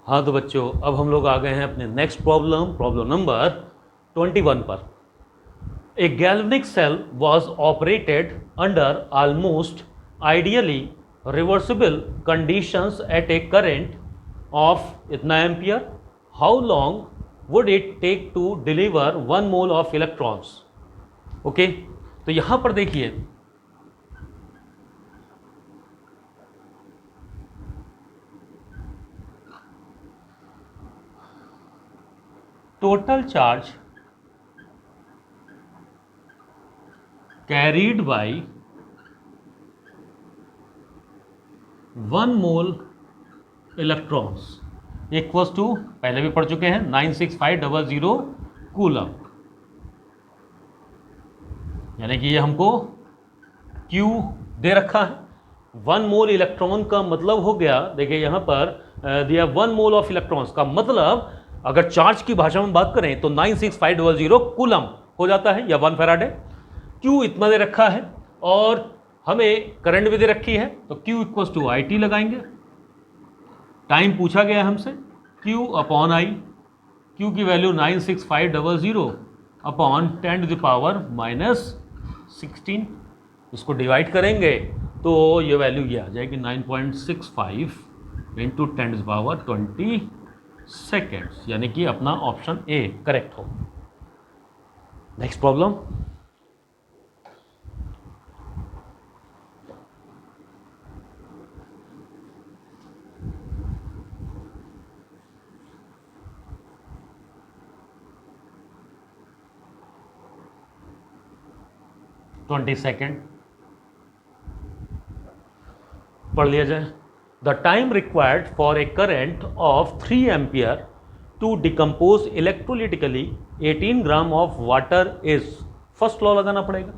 हाँ तो बच्चों, अब हम लोग आ गए हैं अपने नेक्स्ट प्रॉब्लम नंबर 21 पर। A galvanic cell was operated under almost ideally reversible conditions at a current of इतना ampere. How long would it take to deliver 1 mole of electrons? Okay, तो यहां पर देखिए total charge carried by 1 mole electrons equals to, पहले भी पढ़ चुके हैं, 96500 कूलम. यानी कि ये हमको Q दे रखा है. 1 मोल इलेक्ट्रॉन का मतलब हो गया, देखिए यहां पर दिया 1 मोल ऑफ इलेक्ट्रॉन्स का मतलब अगर चार्ज की भाषा में बात करें तो 96500 कूलम हो जाता है या 1 फैराड है. Q इतना दे रखा है और हमें करंट भी दे रखी है, तो Q इक्वल्स टू IT लगाएंगे. टाइम पूछा गया हमसे, Q अपॉन I. Q की वैल्यू 96500 अपॉन 10⁻⁻16. इसको डिवाइड करेंगे तो ये वैल्यू ये आ जाएगी 9.65 इंटू 10⁻20 सेकेंड्स, यानी कि अपना ऑप्शन ए करेक्ट हो. Next problem. सेकेंड पढ़ लिया जाए. The time required for a current of 3 ampere to decompose electrolytically 18 gram of water is. First law लगाना पड़ेगा.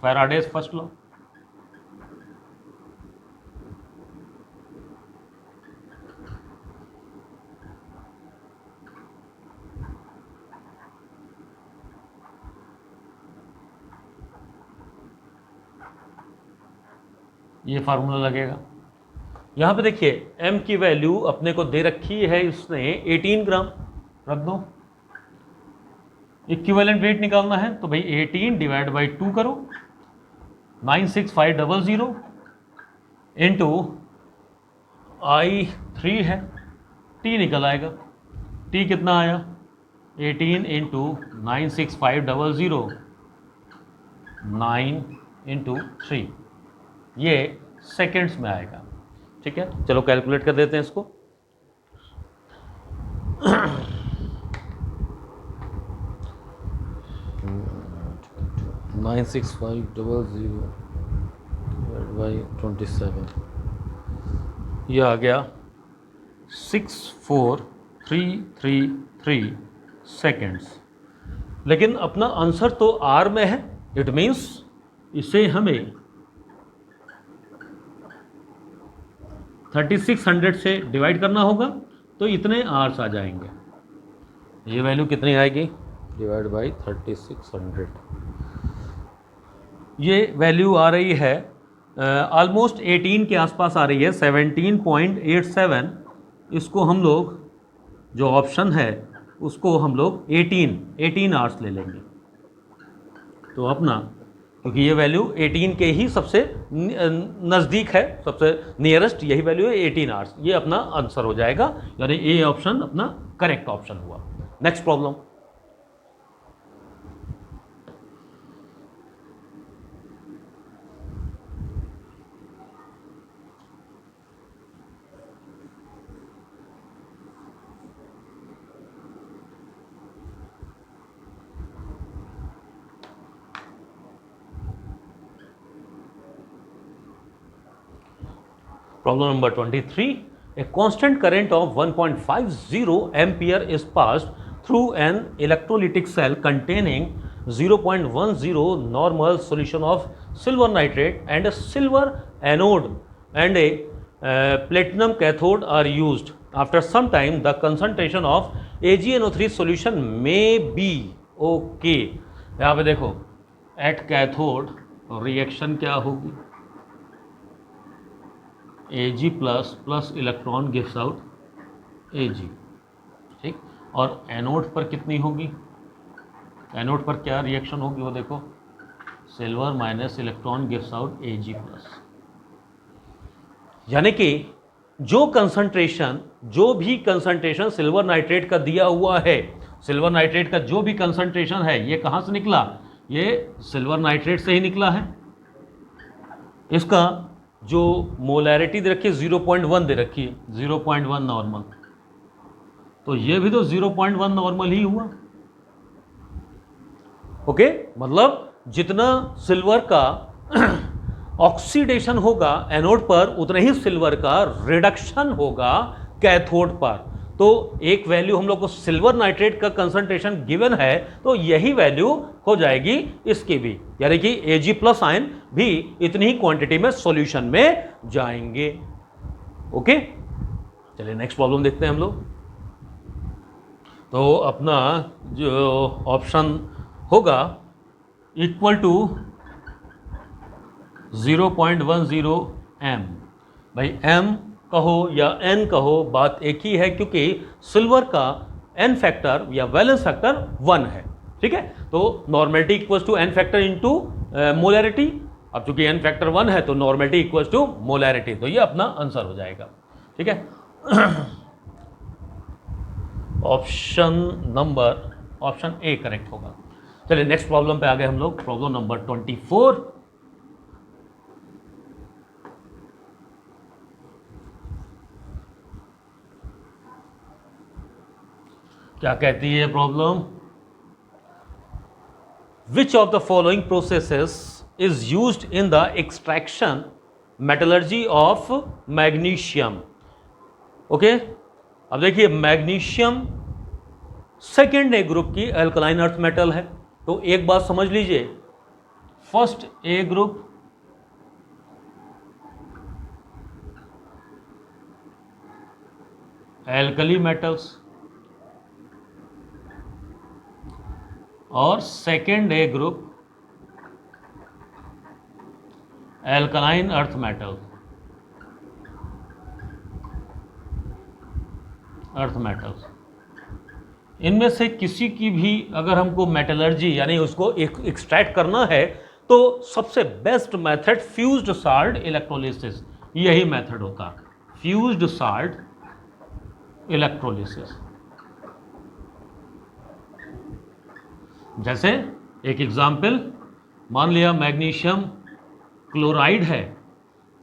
Faraday's first law. ये फार्मूला लगेगा. यहाँ पे देखिए m की वैल्यू अपने को दे रखी है इसने 18 ग्राम. रख दो. इक्विवेलेंट वेट निकालना है तो भाई 18 डिवाइड बाई 2 करो. 96500 इंटू I3 है, T निकल आएगा. T कितना आया? 18 इंटू 96500 9 इंटू 3, ये सेकेंड्स में आएगा. ठीक है, चलो कैलकुलेट कर देते हैं इसको. Nine six five double zero by 27, ये आ गया 64333 सेकेंड्स. लेकिन अपना आंसर तो आर में है. इट मीन्स इसे हमें 3600 से डिवाइड करना होगा तो इतने आवर्स आ जाएंगे. ये वैल्यू कितनी आएगी? Divide by 3600. ये वैल्यू आ रही है ऑलमोस्ट 18 के आसपास आ रही है, 17.87. इसको हम लोग जो ऑप्शन है उसको हम लोग 18 आवर्स ले लेंगे. तो अपना, क्योंकि ये वैल्यू 18 के ही सबसे नज़दीक है, सबसे नियरेस्ट यही वैल्यू है 18 आवर्स. ये अपना आंसर हो जाएगा, यानी ए ऑप्शन अपना करेक्ट ऑप्शन हुआ. Next problem. Problem number 23. A constant current of 1.50 ampere is passed through an electrolytic cell containing 0.10 normal solution of silver nitrate and a silver anode and a platinum cathode are used. After some time, the concentration of AgNO3 solution may be okay. यहाँ पे देखो at cathode reaction क्या होगी? Ag++ electron gives out Ag, ठीक। और anode पर कितनी होगी, एनोड पर क्या रिएक्शन होगी वो देखो, silver minus electron gives out Ag plus. यानी कि जो भी कंसंट्रेशन सिल्वर नाइट्रेट का दिया हुआ है, सिल्वर नाइट्रेट का जो भी कंसंट्रेशन है ये कहां से निकला, ये सिल्वर नाइट्रेट से ही निकला है। इसका जो मोलैरिटी दे रखी है 0.1 दे रखी है, 0.1 नॉर्मल, तो ये भी तो 0.1 नॉर्मल ही हुआ। ओके, मतलब जितना सिल्वर का ऑक्सीडेशन होगा एनोड पर, उतना ही सिल्वर का रिडक्शन होगा कैथोड पर। तो एक वैल्यू हम लोग को सिल्वर नाइट्रेट का कंसंट्रेशन गिवन है, तो यही वैल्यू हो जाएगी इसकी भी, यानी कि Ag प्लस आयन भी इतनी ही क्वांटिटी में सॉल्यूशन में जाएंगे। ओके, चलिए नेक्स्ट प्रॉब्लम देखते हैं हम लोग। तो अपना जो ऑप्शन होगा इक्वल टू 0.10 m, भाई m कहो या n कहो, बात एक ही है, क्योंकि सिल्वर का n फैक्टर या वैलेंस फैक्टर 1 है, ठीक है। तो normality equals to n factor into molarity. अब चूंकि n फैक्टर 1 है तो नॉर्मेलिटी इक्वल्स टू मोलैरिटी, तो ये अपना आंसर हो जाएगा, ठीक है। ऑप्शन ए करेक्ट होगा। चलिए नेक्स्ट प्रॉब्लम पे आ गए हम लोग, प्रॉब्लम नंबर 24। क्या कहती है problem, which of the following processes is used in the extraction metallurgy of magnesium. Okay, अब देखिए मैग्नीशियम सेकेंड ए ग्रुप की अल्कलाइन अर्थ मेटल है, तो एक बात समझ लीजिए, first A group alkali metals और सेकेंड ए ग्रुप एल्कलाइन अर्थ मेटल्स। इनमें से किसी की भी अगर हमको मेटलर्जी यानी उसको एक्सट्रैक्ट करना है, तो सबसे best method fused salt electrolysis, यही मेथड होता, फ्यूज्ड साल्ट इलेक्ट्रोलिसिस। जैसे एक एग्जाम्पल, मान लिया मैग्नीशियम क्लोराइड है,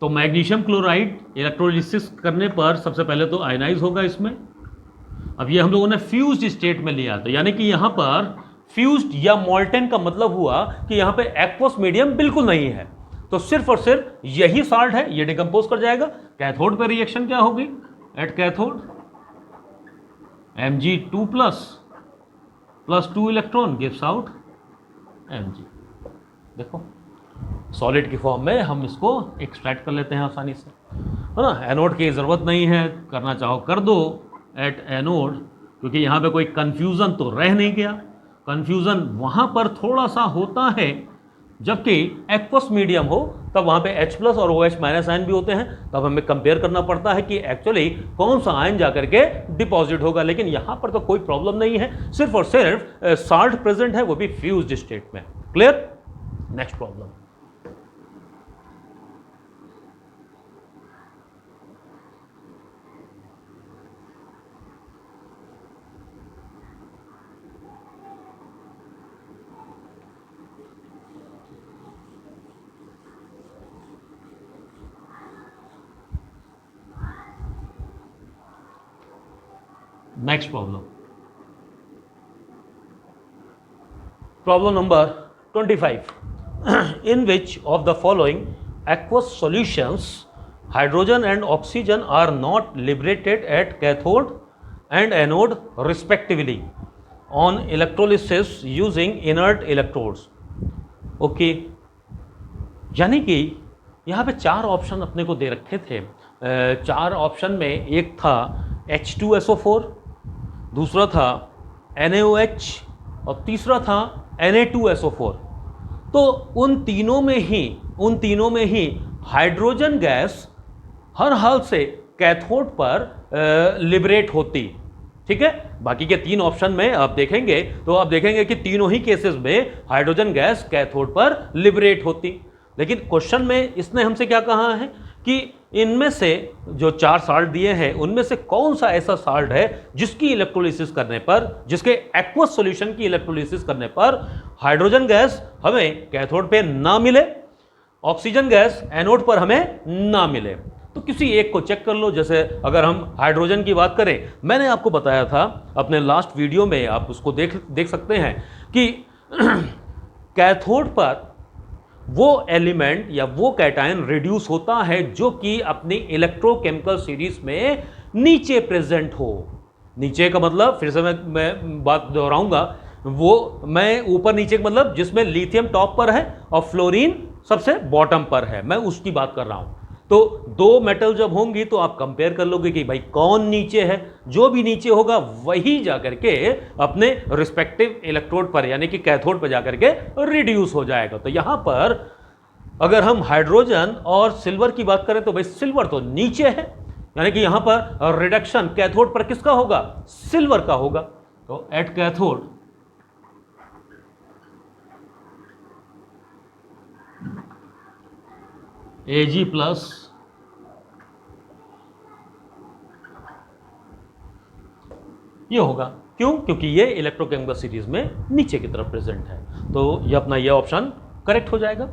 तो मैग्नीशियम क्लोराइड इलेक्ट्रोलिसिस करने पर सबसे पहले तो आयनाइज होगा इसमें। अब ये हम लोगों ने फ्यूज्ड स्टेट में लिया, तो यानी कि यहाँ पर फ्यूज्ड या मॉल्टेन का मतलब हुआ कि यहाँ पे एक्वस मीडियम बिल्कुल नहीं है, तो सिर्फ और सिर्फ यही साल्ट है, ये डिकम्पोज कर जाएगा। कैथोड पे रिएक्शन क्या होगी, at cathode Mg2 plus 2 electron gives out Mg। देखो सॉलिड की फॉर्म में हम इसको एक्सट्रैक्ट कर लेते हैं आसानी से, है ना। एनोड की ज़रूरत नहीं है, करना चाहो कर दो एट एनोड, क्योंकि यहाँ पे कोई कन्फ्यूज़न तो रह नहीं गया। कन्फ्यूज़न वहाँ पर थोड़ा सा होता है जबकि एक्वस मीडियम हो, तब वहाँ पे H प्लस और OH माइनस आयन भी होते हैं, तब हमें कंपेयर करना पड़ता है कि एक्चुअली कौन सा आयन जाकर के डिपॉजिट होगा। लेकिन यहाँ पर तो कोई प्रॉब्लम नहीं है, सिर्फ और सिर्फ साल्ट प्रेजेंट है, वो भी फ्यूज्ड स्टेट में। Clear, next problem. Next problem. Problem number 25. In which of the following aqueous solutions hydrogen and oxygen are not liberated at cathode and anode respectively on electrolysis using inert electrodes? Okay. यानी कि यहाँ पे चार option अपने को दे रखे थे। चार ऑप्शन में एक था H2SO4, दूसरा था NaOH और तीसरा था Na2SO4। तो उन तीनों में ही हाइड्रोजन गैस हर हाल से कैथोड पर लिबरेट होती। ठीक है, बाकी के 3 ऑप्शन में आप देखेंगे तो आप देखेंगे कि तीनों ही केसेस में हाइड्रोजन गैस कैथोड पर लिबरेट होती। लेकिन क्वेश्चन में इसने हमसे क्या कहा है कि इनमें से जो 4 साल्ट दिए हैं उनमें से कौन सा ऐसा साल्ट है जिसकी इलेक्ट्रोलिसिस करने पर, जिसके एक्वस सॉल्यूशन की इलेक्ट्रोलिसिस करने पर हाइड्रोजन गैस हमें कैथोड पे ना मिले, ऑक्सीजन गैस एनोड पर हमें ना मिले। तो किसी एक को चेक कर लो। जैसे अगर हम हाइड्रोजन की बात करें, मैंने आपको बताया था अपने लास्ट वीडियो में, आप उसको देख सकते हैं कि कैथोड पर वो एलिमेंट या वो कैटायन रिड्यूस होता है जो कि अपनी इलेक्ट्रोकेमिकल सीरीज में नीचे प्रेजेंट हो। नीचे का मतलब फिर से मैं बात दोहराऊंगा, वो मैं ऊपर नीचे का मतलब जिसमें लिथियम टॉप पर है और फ्लोरीन सबसे बॉटम पर है, मैं उसकी बात कर रहा हूं। तो 2 मेटल जब होंगी तो आप कंपेयर कर लोगे कि भाई कौन नीचे है, जो भी नीचे होगा वही जाकर के अपने रिस्पेक्टिव इलेक्ट्रोड पर यानी कि कैथोड पर जाकर के रिड्यूस हो जाएगा। तो यहां पर अगर हम हाइड्रोजन और सिल्वर की बात करें तो भाई सिल्वर तो नीचे है, यानी कि यहां पर रिडक्शन कैथोड पर किसका होगा, सिल्वर का होगा। तो एट कैथोड Ag प्लस ये होगा। क्यों? क्योंकि ये इलेक्ट्रोकेमिकल सीरीज में नीचे की तरफ प्रेजेंट है। तो ये अपना ये ऑप्शन करेक्ट हो जाएगा।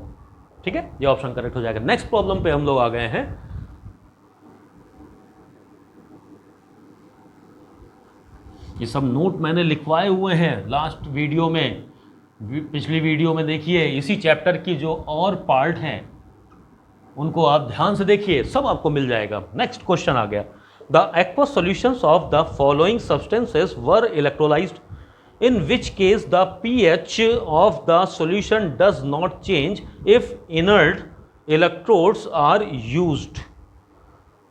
ठीक है, ये ऑप्शन करेक्ट हो जाएगा। नेक्स्ट प्रॉब्लम पे हम लोग आ गए हैं। ये सब नोट मैंने लिखवाए हुए हैं लास्ट वीडियो में, पिछली वीडियो में देखिए, इसी चैप्टर की जो और पार्ट हैं उनको आप ध्यान से देखिए, सब आपको मिल जाएगा। नेक्स्ट क्वेश्चन आ गया, the aqueous solutions of the following substances were electrolysed, in which case the pH of the solution does not change if inert electrodes are used.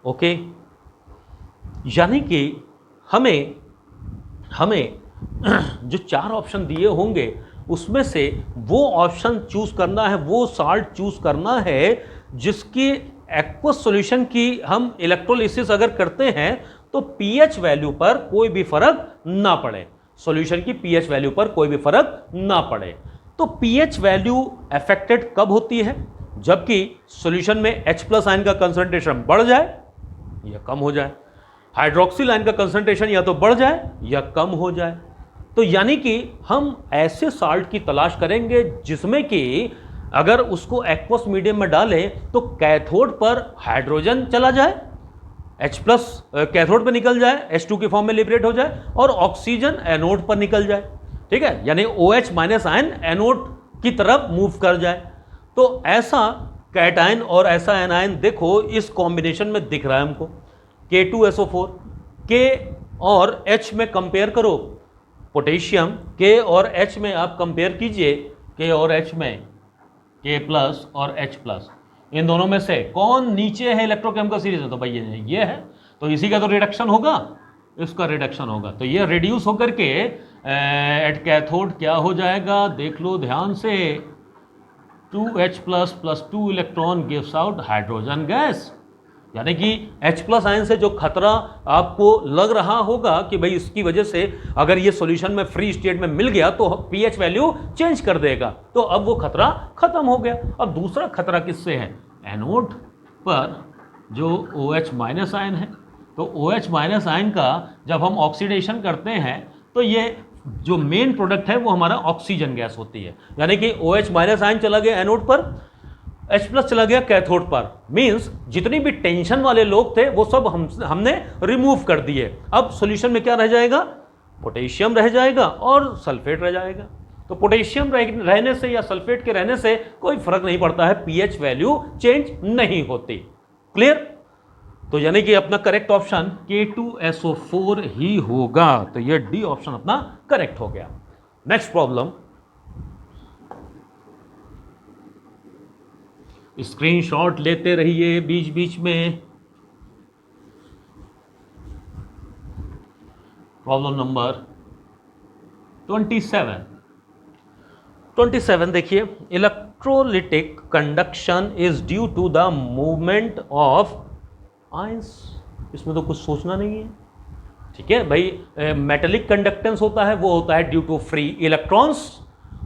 Okay, यानी कि हमें जो 4 ऑप्शन दिए होंगे उसमें से वो ऑप्शन चूज करना है, वो साल्ट चूज करना है जिसकी एक्वस सॉल्यूशन की हम इलेक्ट्रोलिसिस अगर करते हैं तो पीएच वैल्यू पर कोई भी फर्क ना पड़े, सॉल्यूशन की पीएच वैल्यू पर कोई भी फर्क ना पड़े। तो पीएच वैल्यू अफेक्टेड कब होती है? जबकि सॉल्यूशन में H+ आयन का कंसंट्रेशन बढ़ जाए या कम हो जाए, हाइड्रोक्सिल आयन का कंसंट्रेशन या तो बढ़ जाए या कम हो जाए। तो यानी कि हम ऐसे साल्ट की तलाश करेंगे जिसमें कि अगर उसको एक्वस मीडियम में डालें तो कैथोड पर हाइड्रोजन चला जाए, H+ कैथोड पर निकल जाए, H2 के फॉर्म में लिबरेट हो जाए और ऑक्सीजन एनोड पर निकल जाए। ठीक है, यानी OH- आयन एनोड की तरफ मूव कर जाए। तो ऐसा कैटायन और ऐसा एनायन देखो इस कॉम्बिनेशन में दिख रहा है हमको, K2SO4, K और H में कंपेयर करो, पोटेशियम K और H में आप कंपेयर कीजिए, K और H में K+ और H+, इन दोनों में से कौन नीचे है इलेक्ट्रोकेमिकल सीरीज में? तो भाई ये है, तो इसी का तो रिडक्शन होगा, इसका रिडक्शन होगा। तो ये रिड्यूस होकर के एट कैथोड क्या हो जाएगा, देख लो ध्यान से, 2H+ + 2 electron gives out hydrogen gas. यानी कि H+ आयन से जो खतरा आपको लग रहा होगा कि भाई इसकी वजह से अगर ये सॉल्यूशन में फ्री स्टेट में मिल गया तो पीएच वैल्यू चेंज कर देगा, तो अब वो खतरा खत्म हो गया। अब दूसरा खतरा किससे है? एनोड पर जो OH- आयन है। तो OH- आयन का जब हम ऑक्सीडेशन करते हैं तो ये जो मेन प्रोडक्ट है वो हमारा ऑक्सीजन गैस होती है। यानी कि OH- आयन चला गया एनोड पर, H+ चला गया कैथोड पर। मींस जितनी भी टेंशन वाले लोग थे वो सब हमने रिमूव कर दिए। अब सॉल्यूशन में क्या रह जाएगा? पोटेशियम रह जाएगा और सल्फेट रह जाएगा। तो पोटेशियम रहने से या सल्फेट के रहने से कोई फर्क नहीं पड़ता है, पीएच वैल्यू चेंज नहीं होती। क्लियर? तो यानी कि अपना करेक्ट ऑप्शन K2SO4 ही होगा। तो ये डी ऑप्शन अपना करेक्ट हो गया। नेक्स्ट प्रॉब्लम, स्क्रीनशॉट लेते रहिए बीच बीच में। प्रॉब्लम नंबर 27 देखिए, electrolytic conduction is due to the movement of ions. इसमें तो कुछ सोचना नहीं है, ठीक है भाई। मेटेलिक कंडक्टेंस होता है वो होता है ड्यू टू फ्री इलेक्ट्रॉन्स,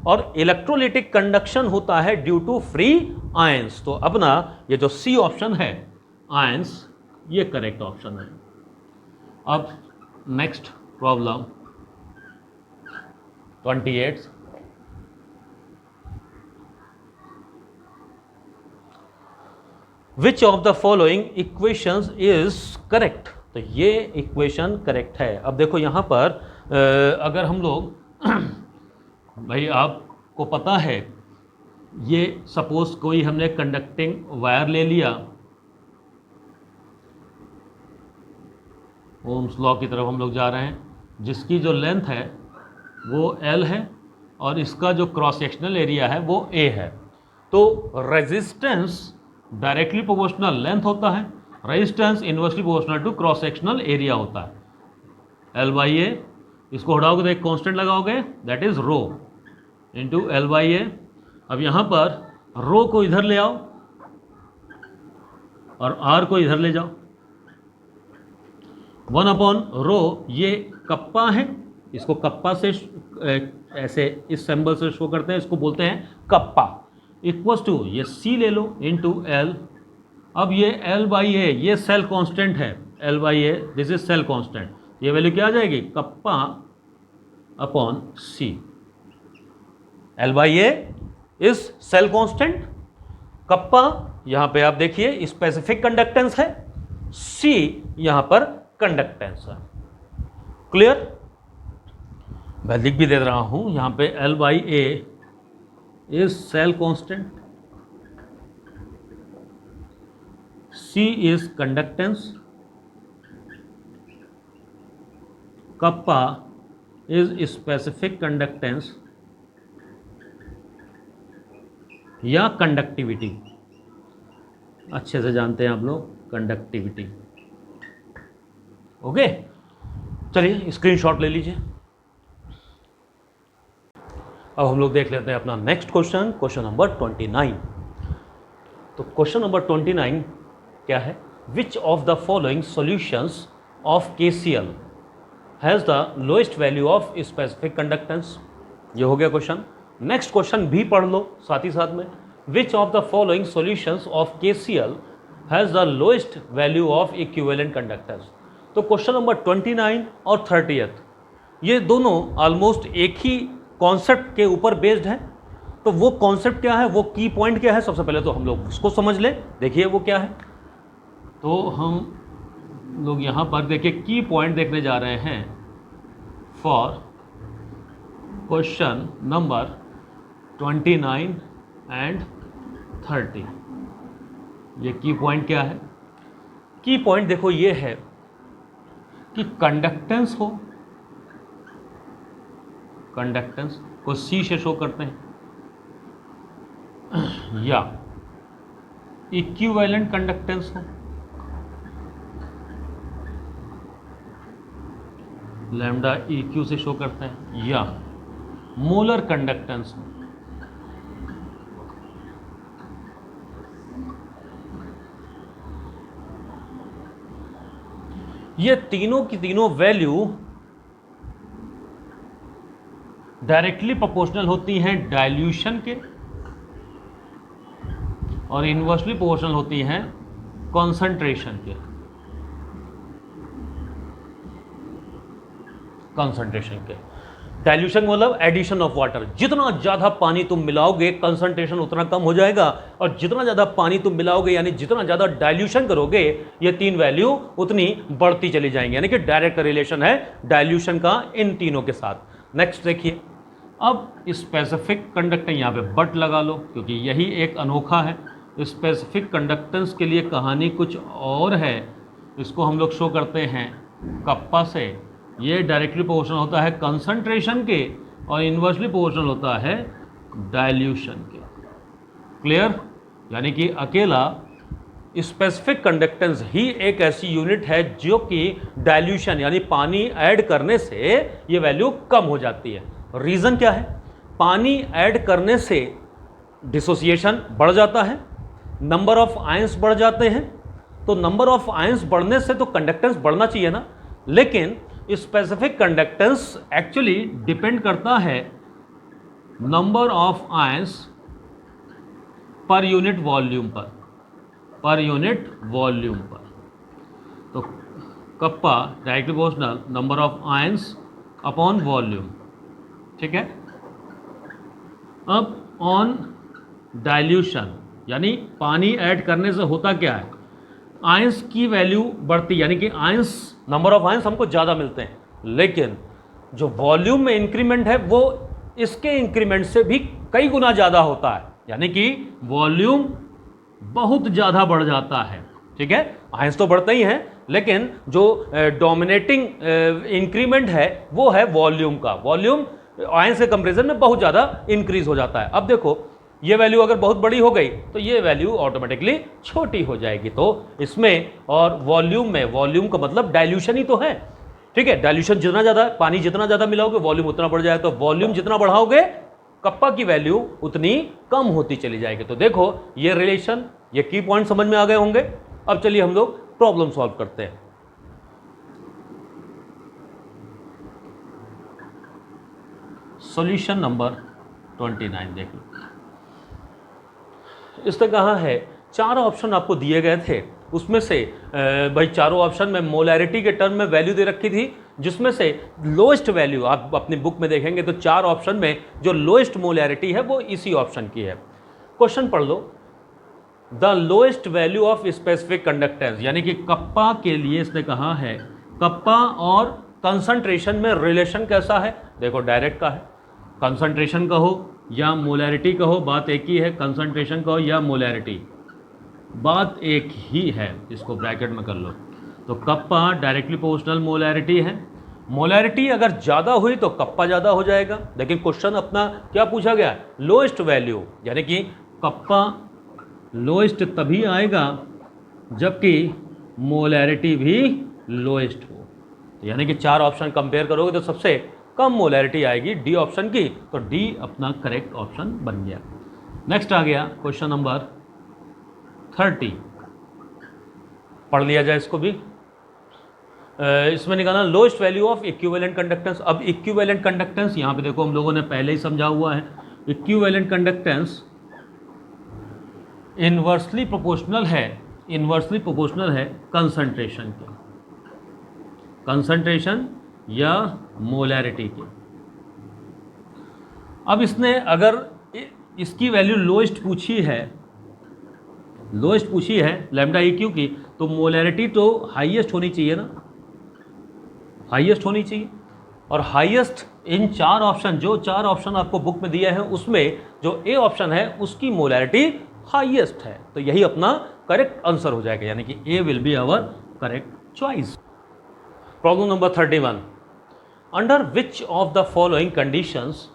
और इलेक्ट्रोलिटिक कंडक्शन होता है ड्यू टू फ्री आयंस। तो अपना ये जो सी ऑप्शन है आयंस, ये करेक्ट ऑप्शन है। अब next problem 28, which of the following equations is correct. तो ये इक्वेशन करेक्ट है। अब देखो यहां पर अगर हम लोग भाई आपको पता है, ये सपोज कोई हमने कंडक्टिंग वायर ले लिया, ओम्स लॉ की तरफ हम लोग जा रहे हैं, जिसकी जो लेंथ है वो L है और इसका जो क्रॉस सेक्शनल एरिया है वो A है। तो रेजिस्टेंस डायरेक्टली प्रोपोर्शनल लेंथ होता है, resistance inversely proportional to cross sectional area होता है। L बाई ए, इसको हटाओगे तो एक कांस्टेंट लगाओगे, that is rho into L by A. अब यहाँ पर रो को इधर ले आओ और R को इधर ले जाओ, 1 अपॉन रो, ये कप्पा है, इसको कप्पा से ऐसे इस सिंबल से शो करते हैं, इसको बोलते हैं कप्पा, इक्वल्स टू ये C ले लो इंटू L। अब ये L बाई ए, ये सेल कांस्टेंट है, L by A this is cell constant, ये वैल्यू क्या आ जाएगी, kappa upon C। L by A is cell constant, kappa यहाँ पे आप देखिए स्पेसिफिक कंडक्टेंस है, C यहाँ पर कंडक्टेंस है। क्लियर? मैं लिख भी दे रहा हूं यहाँ पे L by A is cell constant, C is conductance, kappa is specific conductance या कंडक्टिविटी, अच्छे से जानते हैं आप लोग कंडक्टिविटी। ओके, चलिए स्क्रीनशॉट ले लीजिए। अब हम लोग देख लेते हैं अपना नेक्स्ट क्वेश्चन, क्वेश्चन नंबर 29। तो क्वेश्चन नंबर 29 क्या है, विच of the following solutions of KCl has the lowest value of specific conductance. ये हो गया क्वेश्चन। नेक्स्ट क्वेश्चन भी पढ़ लो साथ ही साथ में, विच of the following solutions of KCl has the lowest value of equivalent conductance. तो क्वेश्चन नंबर 29 और 30 ये दोनों ऑलमोस्ट एक ही कॉन्सेप्ट के ऊपर बेस्ड है। तो वो कॉन्सेप्ट क्या है, वो की पॉइंट क्या है, सबसे पहले तो हम लोग उसको समझ लें। देखिए वो क्या है, तो हम लोग यहाँ पर देखिए की पॉइंट देखने जा रहे हैं फॉर क्वेश्चन नंबर 29 एंड 30। ये की पॉइंट क्या है, की पॉइंट देखो ये है कि कंडक्टेंस हो, कंडक्टेंस को C से शो करते हैं, या इक्विवेलेंट कंडक्टेंस हो, लैम्डा EQ से शो करते हैं, या मोलर कंडक्टेंस हो। ये तीनों की तीनों वैल्यू डायरेक्टली प्रोपोर्शनल होती हैं डाइल्यूशन के, और इनवर्सली प्रोपोर्शनल होती हैं कॉन्सेंट्रेशन के, कॉन्सेंट्रेशन के। डाइल्यूशन मतलब एडिशन ऑफ वाटर, जितना ज़्यादा पानी तुम मिलाओगे कंसंट्रेशन उतना कम हो जाएगा, और जितना ज़्यादा पानी तुम मिलाओगे यानी जितना ज़्यादा डाइल्यूशन करोगे ये तीन वैल्यू उतनी बढ़ती चली जाएंगी, यानी कि डायरेक्ट रिलेशन है डाइल्यूशन का इन तीनों के साथ। नेक्स्ट देखिए, अब स्पेसिफिक कंडक्टेंस यहाँ पे बट लगा लो क्योंकि यही एक अनोखा है। स्पेसिफिक कंडक्टेंस के लिए कहानी कुछ और है, इसको हम लोग शो करते हैं कप्पा से। ये डायरेक्टली प्रोपोर्शनल होता है कंसंट्रेशन के और इन्वर्सली प्रोपोर्शनल होता है डाइल्यूशन के। क्लियर? यानी कि अकेला स्पेसिफिक कंडक्टेंस ही एक ऐसी यूनिट है जो कि डाइल्यूशन यानी पानी ऐड करने से ये वैल्यू कम हो जाती है। रीज़न क्या है? पानी ऐड करने से डिसोसिएशन बढ़ जाता है, नंबर ऑफ आयंस बढ़ जाते हैं, तो नंबर ऑफ आयंस बढ़ने से तो कंडक्टेंस बढ़ना चाहिए ना, लेकिन स्पेसिफिक कंडक्टेंस एक्चुअली डिपेंड करता है number of ions per unit volume पर, पर यूनिट वॉल्यूम पर। तो kappa directly proportional number of ions upon volume, ठीक है। अब ऑन डाइल्यूशन, यानी पानी ऐड करने से होता क्या है, आयंस की वैल्यू बढ़ती, यानी कि आयंस, नंबर ऑफ आयंस हमको ज़्यादा मिलते हैं, लेकिन जो वॉल्यूम में इंक्रीमेंट है वो इसके इंक्रीमेंट से भी कई गुना ज़्यादा होता है, यानी कि वॉल्यूम बहुत ज़्यादा बढ़ जाता है, ठीक है। आयंस तो बढ़ते ही हैं, लेकिन जो डोमिनेटिंग इंक्रीमेंट है वो है वॉल्यूम का। वॉल्यूम आयंस के कंपैरिजन में बहुत ज़्यादा इंक्रीज हो जाता है। अब देखो ये वैल्यू अगर बहुत बड़ी हो गई तो ये वैल्यू ऑटोमेटिकली छोटी हो जाएगी। तो इसमें और वॉल्यूम में, वॉल्यूम का मतलब डाइल्यूशन ही तो है, ठीक है। डाइल्यूशन जितना ज़्यादा, पानी जितना ज़्यादा मिलाओगे वॉल्यूम उतना बढ़ जाएगा, तो वॉल्यूम जितना बढ़ाओगे कप्पा की वैल्यू उतनी कम होती चली जाएगी। तो देखो ये रिलेशन, ये की पॉइंट समझ में आ गए होंगे। अब चलिए हम लोग प्रॉब्लम सॉल्व करते हैं। सॉल्यूशन नंबर 29 देख लो। इसने कहा है 4 ऑप्शन आपको दिए गए थे, उसमें से भाई चारों ऑप्शन में मोलैरिटी के टर्म में वैल्यू दे रखी थी, जिसमें से लोएस्ट वैल्यू आप अपनी बुक में देखेंगे तो 4 ऑप्शन में जो लोएस्ट मोलैरिटी है वो इसी ऑप्शन की है। क्वेश्चन पढ़ लो, the lowest value of specific conductance, यानी कि कप्पा के लिए इसने कहा है कप्पा और कंसंट्रेशन में रिलेशन कैसा है। देखो डायरेक्ट का है, कंसंट्रेशन कहो या मोलैरिटी कहो बात एक ही है, कंसंट्रेशन कहो या मोलैरिटी बात एक ही है, इसको ब्रैकेट में कर लो। तो कप्पा डायरेक्टली प्रोपोर्शनल मोलैरिटी है, मोलैरिटी अगर ज़्यादा हुई तो कप्पा ज़्यादा हो जाएगा। लेकिन क्वेश्चन अपना क्या पूछा गया, लोएस्ट वैल्यू, यानी कि कप्पा लोएस्ट तभी आएगा जबकि मोलैरिटी भी लोएस्ट हो। तो यानी कि 4 ऑप्शन कंपेयर करोगे तो सबसे कम मोलैरिटी आएगी डी ऑप्शन की, तो डी अपना करेक्ट ऑप्शन बन गया। नेक्स्ट आ गया क्वेश्चन नंबर 30, पढ़ लिया जाए इसको भी। इसमें निकालना lowest value of equivalent conductance. अब इक्विवेलेंट कंडक्टेंस यहाँ पे देखो हम लोगों ने पहले ही समझा हुआ है, इक्विवेलेंट कंडक्टेंस इन्वर्सली प्रोपोर्शनल है, इन्वर्सली प्रोपोर्शनल है कंसंट्रेशन के, कंसंट्रेशन या मोलैरिटी के। अब इसने अगर इसकी वैल्यू लोएस्ट पूछी है, लोएस्ट पूछी है लैम्डा ई क्यू की, तो मोलैरिटी तो हाईएस्ट होनी चाहिए ना, हाईएस्ट होनी चाहिए। और हाईएस्ट इन 4 ऑप्शन, जो 4 ऑप्शन आपको बुक में दिया है उसमें जो ए ऑप्शन है उसकी मोलैरिटी हाईएस्ट है, तो यही अपना करेक्ट आंसर हो जाएगा, यानी कि A will be our correct choice. Problem number 31, under which of the following conditions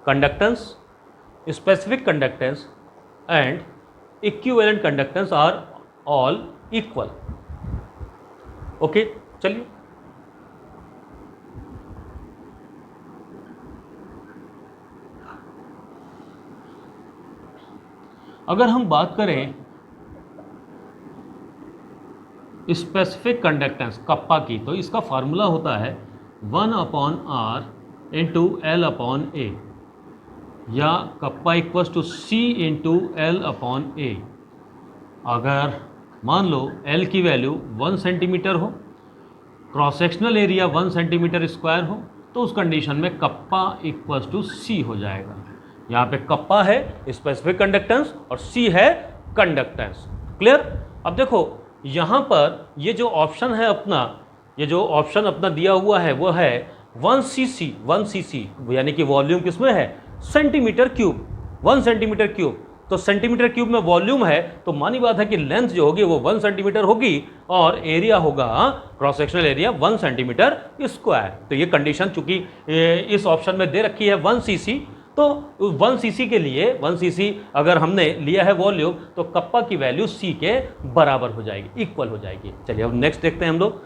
conductance, specific conductance and equivalent conductance are all equal. Okay चलिए, अगर हम बात करें स्पेसिफिक कंडक्टेंस कप्पा की, तो इसका फार्मूला होता है 1/r into L upon A, या kappa equals to C into L upon A. अगर मान लो एल की वैल्यू 1 सेंटीमीटर हो, cross sectional area 1 centimetre square हो, तो उस कंडीशन में कप्पा इक्वल्स टू सी हो जाएगा। यहाँ पे कप्पा है स्पेसिफिक कंडक्टेंस और सी है कंडक्टेंस। क्लियर। अब देखो यहाँ पर ये जो ऑप्शन है अपना, ये जो ऑप्शन अपना दिया हुआ है वो है 1 cc, यानी कि वॉल्यूम किसमें है, सेंटीमीटर क्यूब, 1 सेंटीमीटर क्यूब। तो सेंटीमीटर क्यूब में वॉल्यूम है, तो मानी बात है कि लेंथ जो होगी वो 1 सेंटीमीटर होगी और एरिया होगा cross sectional area 1 centimetre square. तो ये कंडीशन चूंकि इस ऑप्शन में दे रखी है 1 cc, तो 1 cc के लिए 1 cc अगर हमने लिया है वॉल्यूम, तो कप्पा की वैल्यू c के बराबर हो जाएगी, इक्वल हो जाएगी। चलिए अब नेक्स्ट देखते हैं हम लोग।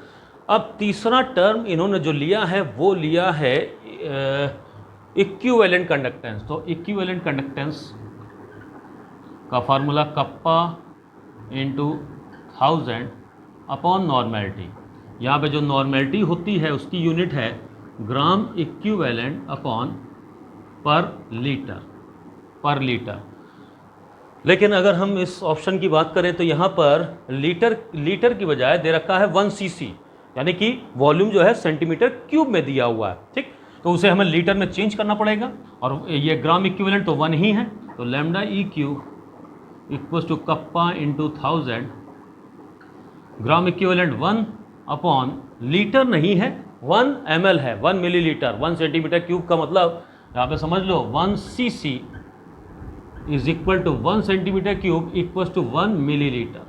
अब तीसरा टर्म इन्होंने जो लिया है वो लिया है इक्विवेलेंट कंडक्टेंस। तो इक्विवेलेंट कंडक्टेंस का formula kappa into 1000 upon normality. यहाँ पे जो नॉर्मेलिटी होती है उसकी यूनिट है ग्राम इक्विवेलेंट अपॉन पर लीटर। लेकिन अगर हम इस ऑप्शन की बात करें तो यहाँ पर लीटर की बजाय दे रखा है 1 cc, यानी कि वॉल्यूम जो है सेंटीमीटर क्यूब में दिया हुआ है। ठीक, तो उसे हमें लीटर में चेंज करना पड़ेगा और ये ग्राम इक्विवेलेंट तो 1 ही है, तो lambda E Q equals to kappa into 1000। Gram equivalent 1 upon litre नहीं है, 1 ml है, 1 मिलीलीटर। 1 सेंटीमीटर क्यूब का मतलब यहाँ पे समझ लो 1 cc is equal to 1 centimetre cube equals to 1 millilitre.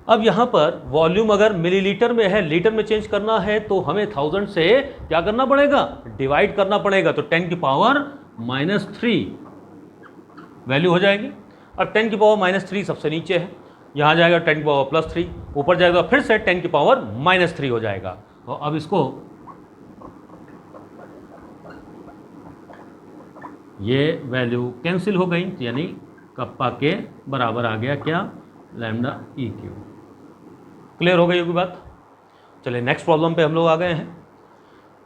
अब यहाँ पर वॉल्यूम अगर मिलीलीटर में है, लीटर में चेंज करना है तो हमें 1000 से क्या करना पड़ेगा, डिवाइड करना पड़ेगा। तो 10 की पावर -3 वैल्यू हो जाएगी। अब 10 की पावर -3 सबसे नीचे है, यहाँ जाएगा 10 की पावर +3, ऊपर जाएगा फिर से 10 की पावर -3 हो जाएगा। तो अब इसको ये वैल्यू कैंसिल हो गई, यानी कप्पा के बराबर आ गया क्या, लैम्डा ई क्यू। क्लियर हो गई होगी बात। चलिए नेक्स्ट प्रॉब्लम पे हम लोग आ गए हैं।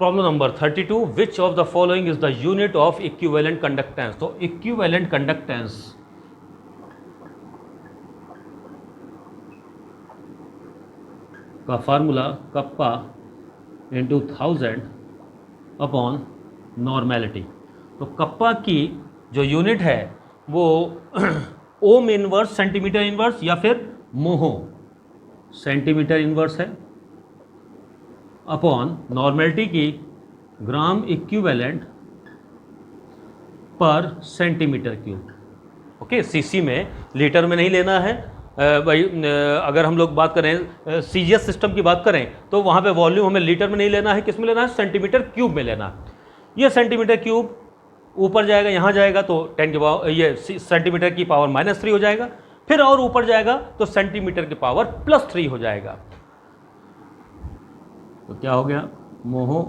Problem number 32, which of the following is the unit of equivalent conductance. तो इक्विवेलेंट कंडक्टेंस का formula kappa into 1000 upon normality. तो कप्पा की जो यूनिट है वो ओम इनवर्स, सेंटीमीटर इनवर्स या फिर मोहो सेंटीमीटर इनवर्स है, अपॉन नॉर्मेलिटी की ग्राम इक्विवेलेंट पर सेंटीमीटर क्यूब। ओके, सीसी में, लीटर में नहीं लेना है भाई। अगर हम लोग बात करें सीजीएस सिस्टम की बात करें तो वहाँ पे वॉल्यूम हमें लीटर में नहीं लेना है, किस में लेना है, सेंटीमीटर क्यूब में लेना है। ये सेंटीमीटर क्यूब ऊपर जाएगा, यहाँ जाएगा तो 10 की पावर, ये सेंटीमीटर की पावर -3 हो जाएगा, फिर और ऊपर जाएगा तो सेंटीमीटर की पावर +3 हो जाएगा। तो क्या हो गया, मोहो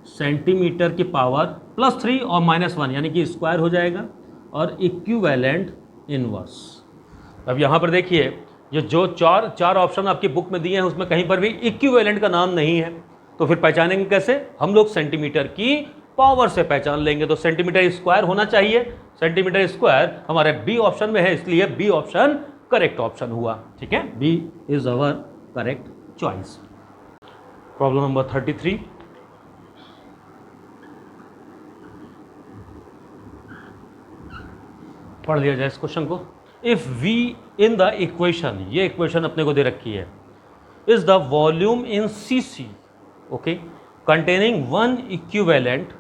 सेंटीमीटर की पावर +3 और -1 यानी कि स्क्वायर हो जाएगा, और इक्विवेलेंट इनवर्स। अब यहाँ पर देखिए, ये जो चार ऑप्शन आपकी बुक में दिए हैं उसमें कहीं पर भी इक्विवेलेंट का नाम नहीं है, तो फिर पहचानेंगे कैसे, हम लोग सेंटीमीटर की पावर से पहचान लेंगे। तो सेंटीमीटर स्क्वायर होना चाहिए, सेंटीमीटर स्क्वायर हमारे बी ऑप्शन में है, इसलिए बी ऑप्शन करेक्ट ऑप्शन हुआ। ठीक है, B is our correct choice. Problem number 33, पढ़ लिया जाए इस क्वेश्चन को। If we in the equation, ये इक्वेशन अपने को दे रखी है, is the volume in cc, okay, containing 1 equivalent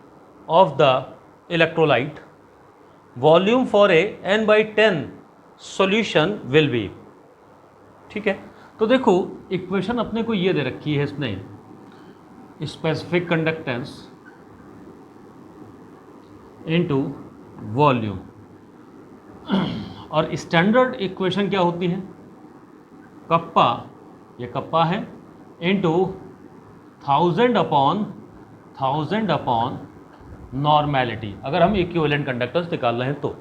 of the electrolyte, volume for a n/10 solution will be। ठीक है, तो देखो इक्वेशन अपने को ये दे रखी है इसने, स्पेसिफिक कंडक्टेंस इनटू वॉल्यूम, और स्टैंडर्ड इक्वेशन क्या होती है, कप्पा, ये कप्पा है, इनटू 1000 अपॉन नॉर्मेलिटी, अगर हम इक्विवेलेंट कंडक्टेंस निकाल रहे हैं तो।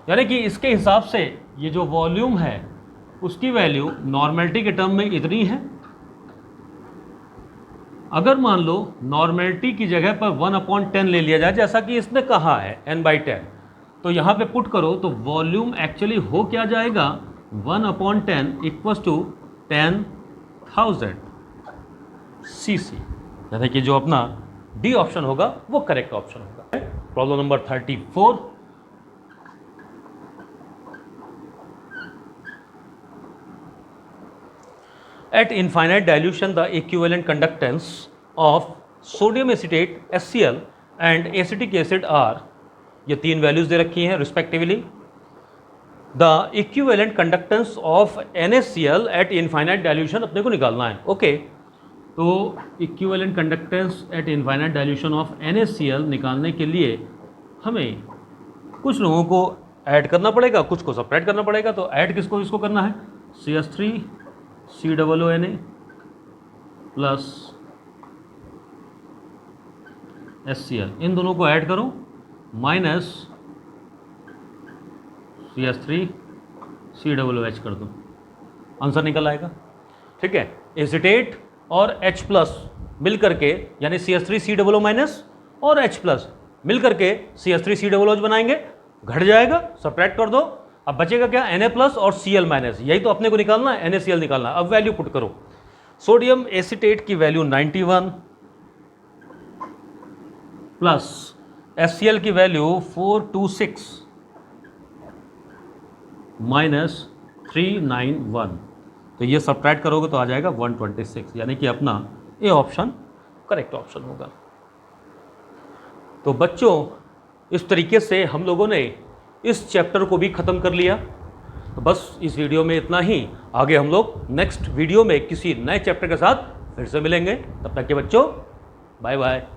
यानी कि इसके हिसाब से ये जो वॉल्यूम है उसकी वैल्यू नॉर्मेलिटी के टर्म में इतनी है। अगर मान लो नॉर्मेलिटी की जगह पर 1/10 ले लिया जाए, जैसा कि इसने कहा है n/10, तो यहाँ पे पुट करो तो वॉल्यूम एक्चुअली हो क्या जाएगा, 1/10 इक्वल्स टू 10,000 cc, यानी कि जो अपना डी ऑप्शन होगा वो करेक्ट ऑप्शन होगा। Problem number 34, at infinite dilution the equivalent conductance of sodium acetate HCl and acetic acid are, ये 3 वैल्यूज दे रखी हैं respectively. The equivalent conductance of NaCl at infinite dilution अपने को निकालना है। ओके, तो equivalent conductance at infinite dilution of NaCl निकालने के लिए हमें कुछ लोगों को ऐड करना पड़ेगा, कुछ को सब्ट्रैक्ट करना पड़ेगा। तो ऐड किसको इसको करना है, CH3 COONA प्लस HCl, इन दोनों को ऐड करो, माइनस CH3 COOH कर दो। आंसर निकल आएगा। ठीक है, एसीटेट और H प्लस मिल करके यानी CH3COO- और H प्लस मिल करके CH3COOH बनाएंगे, घट जाएगा, सब्ट्रैक्ट कर दो, अब बचेगा क्या, Na प्लस और Cl माइनस, यही तो अपने को निकालना है, NaCl निकालना है। अब वैल्यू पुट करो, सोडियम एसीटेट की वैल्यू 91 प्लस HCl की वैल्यू 426 माइनस 391, तो ये सब्ट्रैक्ट करोगे तो आ जाएगा 126, यानी कि अपना ए ऑप्शन करेक्ट ऑप्शन होगा। तो बच्चों इस तरीके से हम लोगों ने इस चैप्टर को भी ख़त्म कर लिया। तो बस इस वीडियो में इतना ही, आगे हम लोग नेक्स्ट वीडियो में किसी नए चैप्टर के साथ फिर से मिलेंगे। तब तक के बच्चों बाय बाय।